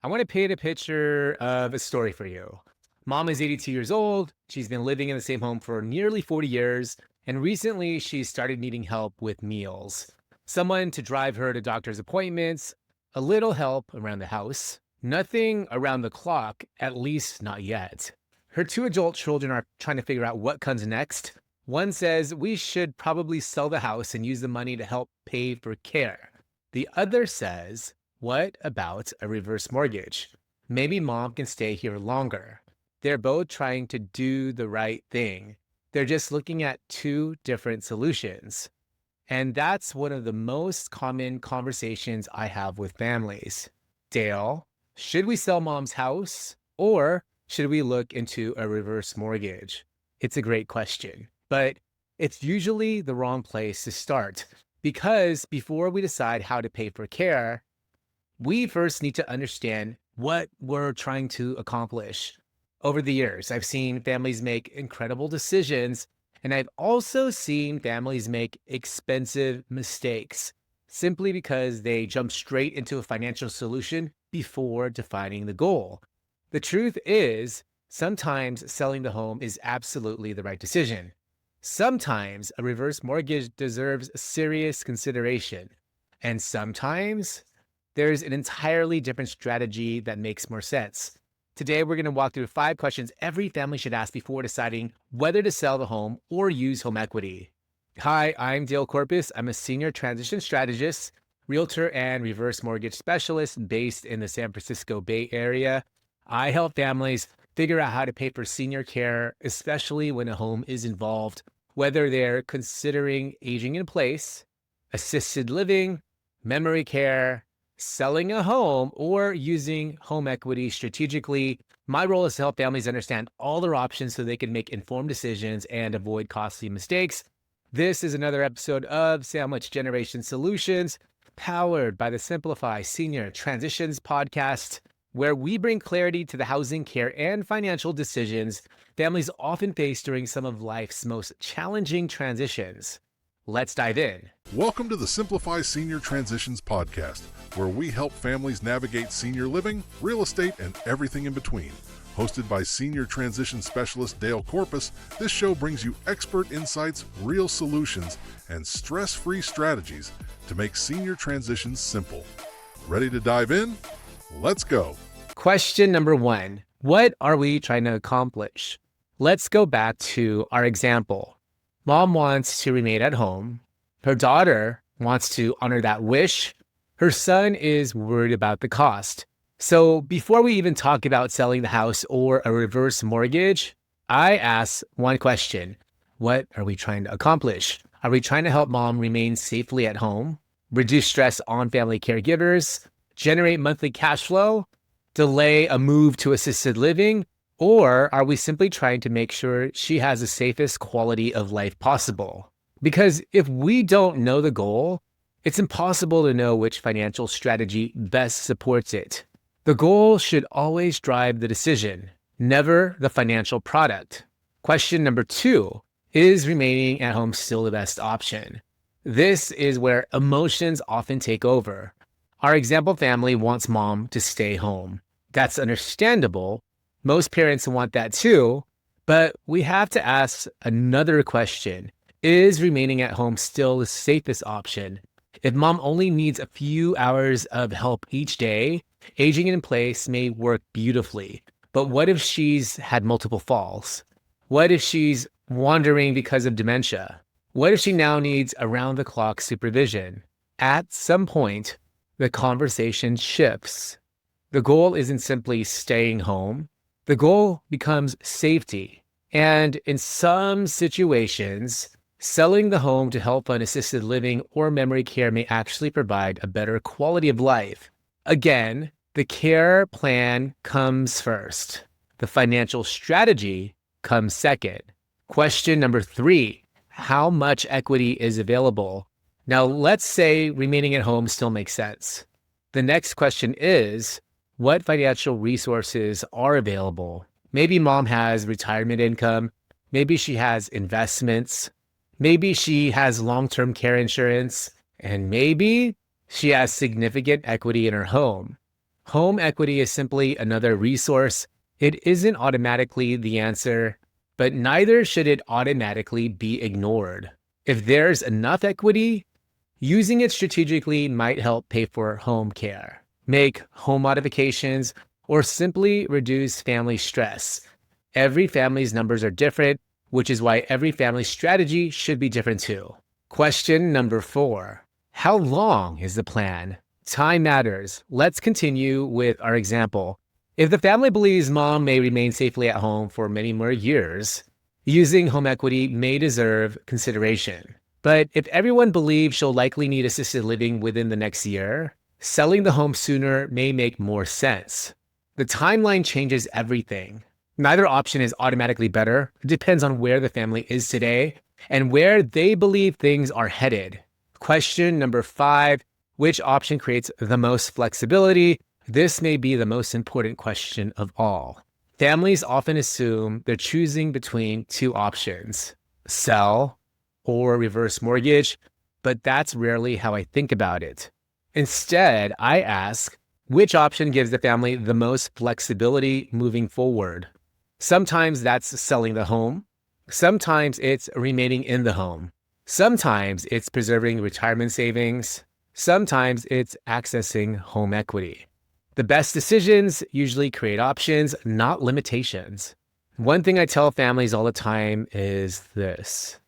I want to paint a picture of a story for you. Mom is 82 years old. She's been living in the same home for nearly 40 years. And recently, she started needing help with meals. Someone to drive her to doctor's appointments, a little help around the house, nothing around the clock, at least not yet. Her two adult children are trying to figure out what comes next. One says we should probably sell the house and use the money to help pay for care. The other says, what about a reverse mortgage? Maybe mom can stay here longer. They're both trying to do the right thing. They're just looking at two different solutions. And that's one of the most common conversations I have with families. Dale, should we sell mom's house or should we look into a reverse mortgage? It's a great question, but it's usually the wrong place to start because before we decide how to pay for care, we first need to understand what we're trying to accomplish. Over the years, I've seen families make incredible decisions, and I've also seen families make expensive mistakes simply because they jump straight into a financial solution before defining the goal. The truth is, sometimes selling the home is absolutely the right decision. Sometimes a reverse mortgage deserves serious consideration, and sometimes there's an entirely different strategy that makes more sense. Today, we're going to walk through 5 questions every family should ask before deciding whether to sell the home or use home equity. Hi, I'm Dale Corpus. I'm a Senior Transition Strategist, Realtor, and reverse mortgage specialist based in the San Francisco Bay Area. I help families figure out how to pay for senior care, especially when a home is involved, whether they're considering aging in place, assisted living, memory care, selling a home, or using home equity strategically. My role is to help families understand all their options so they can make informed decisions and avoid costly mistakes. This is another episode of Sandwich Generation Solutions, powered by the Simplify Senior Transitions podcast, where we bring clarity to the housing, care, and financial decisions families often face during some of life's most challenging transitions. Let's dive in. Welcome to the Simplify Senior Transitions podcast, where we help families navigate senior living, real estate, and everything in between. Hosted by Senior Transition Specialist Dale Corpus, this show brings you expert insights, real solutions, and stress-free strategies to make senior transitions simple. Ready to dive in? Let's go. Question number 1. What are we trying to accomplish? Let's go back to our example. Mom wants to remain at home. Her daughter wants to honor that wish. Her son is worried about the cost. So before we even talk about selling the house or a reverse mortgage, I ask one question. What are we trying to accomplish? Are we trying to help mom remain safely at home, reduce stress on family caregivers, generate monthly cash flow, delay a move to assisted living? Or are we simply trying to make sure she has the safest quality of life possible? Because if we don't know the goal, it's impossible to know which financial strategy best supports it. The goal should always drive the decision, never the financial product. Question number 2, is remaining at home still the best option? This is where emotions often take over. Our example family wants mom to stay home. That's understandable. Most parents want that too, but we have to ask another question. Is remaining at home still the safest option? If mom only needs a few hours of help each day, aging in place may work beautifully. But what if she's had multiple falls? What if she's wandering because of dementia? What if she now needs around-the-clock supervision? At some point, the conversation shifts. The goal isn't simply staying home. The goal becomes safety. And in some situations, selling the home to help fund assisted living or memory care may actually provide a better quality of life. Again, the care plan comes first. The financial strategy comes second. Question number 3, how much equity is available? Now, let's say remaining at home still makes sense. The next question is, what financial resources are available? Maybe mom has retirement income. Maybe she has investments. Maybe she has long-term care insurance. And maybe she has significant equity in her home. Home equity is simply another resource. It isn't automatically the answer, but neither should it automatically be ignored. If there's enough equity, using it strategically might help pay for home care, make home modifications, or simply reduce family stress. Every family's numbers are different, which is why every family strategy should be different too. Question number 4. How long is the plan? Time matters. Let's continue with our example. If the family believes mom may remain safely at home for many more years, using home equity may deserve consideration. But if everyone believes she'll likely need assisted living within the next year, selling the home sooner may make more sense. The timeline changes everything. Neither option is automatically better. It depends on where the family is today and where they believe things are headed. Question number 5, which option creates the most flexibility? This may be the most important question of all. Families often assume they're choosing between 2 options, sell or reverse mortgage, but that's rarely how I think about it. Instead, I ask, which option gives the family the most flexibility moving forward? Sometimes that's selling the home. Sometimes it's remaining in the home. Sometimes it's preserving retirement savings. Sometimes it's accessing home equity. The best decisions usually create options, not limitations. One thing I tell families all the time is this: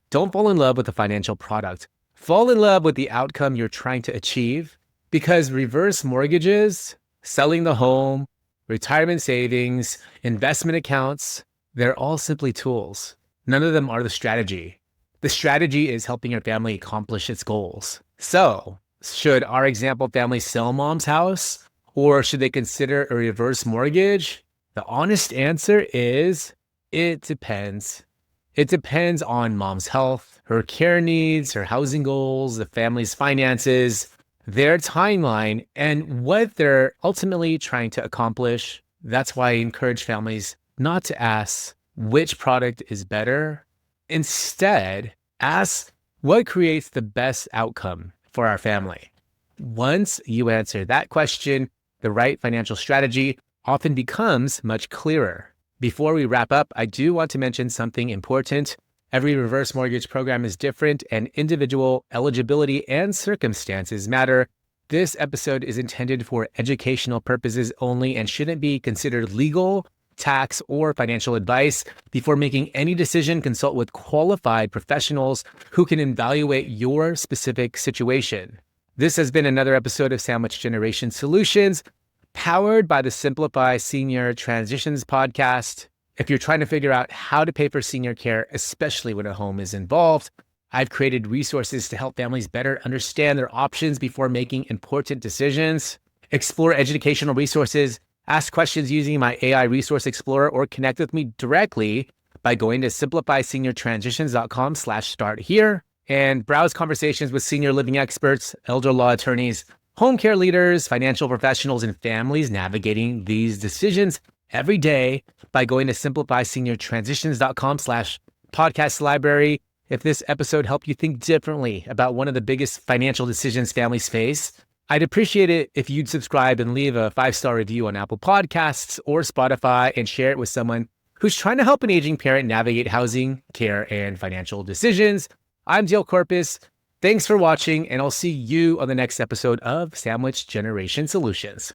don't fall in love with the financial product. Fall in love with the outcome you're trying to achieve, because reverse mortgages, selling the home, retirement savings, investment accounts, they're all simply tools. None of them are the strategy. The strategy is helping your family accomplish its goals. So, should our example family sell mom's house, or should they consider a reverse mortgage? The honest answer is, it depends. It depends on mom's health, her care needs, her housing goals, the family's finances, their timeline, and what they're ultimately trying to accomplish. That's why I encourage families not to ask which product is better. Instead, ask what creates the best outcome for our family. Once you answer that question, the right financial strategy often becomes much clearer. Before we wrap up, I do want to mention something important. Every reverse mortgage program is different, and individual eligibility and circumstances matter. This episode is intended for educational purposes only and shouldn't be considered legal, tax, or financial advice. Before making any decision, consult with qualified professionals who can evaluate your specific situation. This has been another episode of Sandwich Generation Solutions, powered by the Simplify Senior Transitions podcast. If you're trying to figure out how to pay for senior care, especially when a home is involved, I've created resources to help families better understand their options before making important decisions. Explore educational resources, ask questions using my AI Resource Explorer, or connect with me directly by going to simplifyseniortransitions.com/start here and browse conversations with senior living experts, elder law attorneys, home care leaders, financial professionals, and families navigating these decisions every day by going to simplifyseniortransitions.com/podcast library. If this episode helped you think differently about one of the biggest financial decisions families face, I'd appreciate it if you'd subscribe and leave a 5-star review on Apple Podcasts or Spotify and share it with someone who's trying to help an aging parent navigate housing, care, and financial decisions. I'm Dale Corpus. Thanks for watching, and I'll see you on the next episode of Sandwich Generation Solutions.